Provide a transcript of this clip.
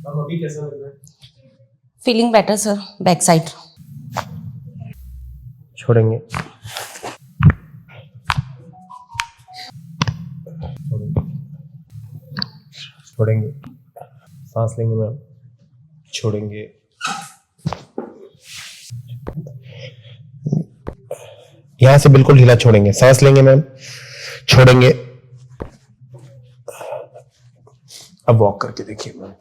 अब अभी कैसा लग रहा है? Feeling better sir, back side. छोड़ेंगे, छोड़ेंगे, सांस लेंगे मैम, छोड़ेंगे, यहां से बिल्कुल ढीला छोड़ेंगे, सांस लेंगे मैम, छोड़ेंगे। अब वॉक करके देखिए मैम।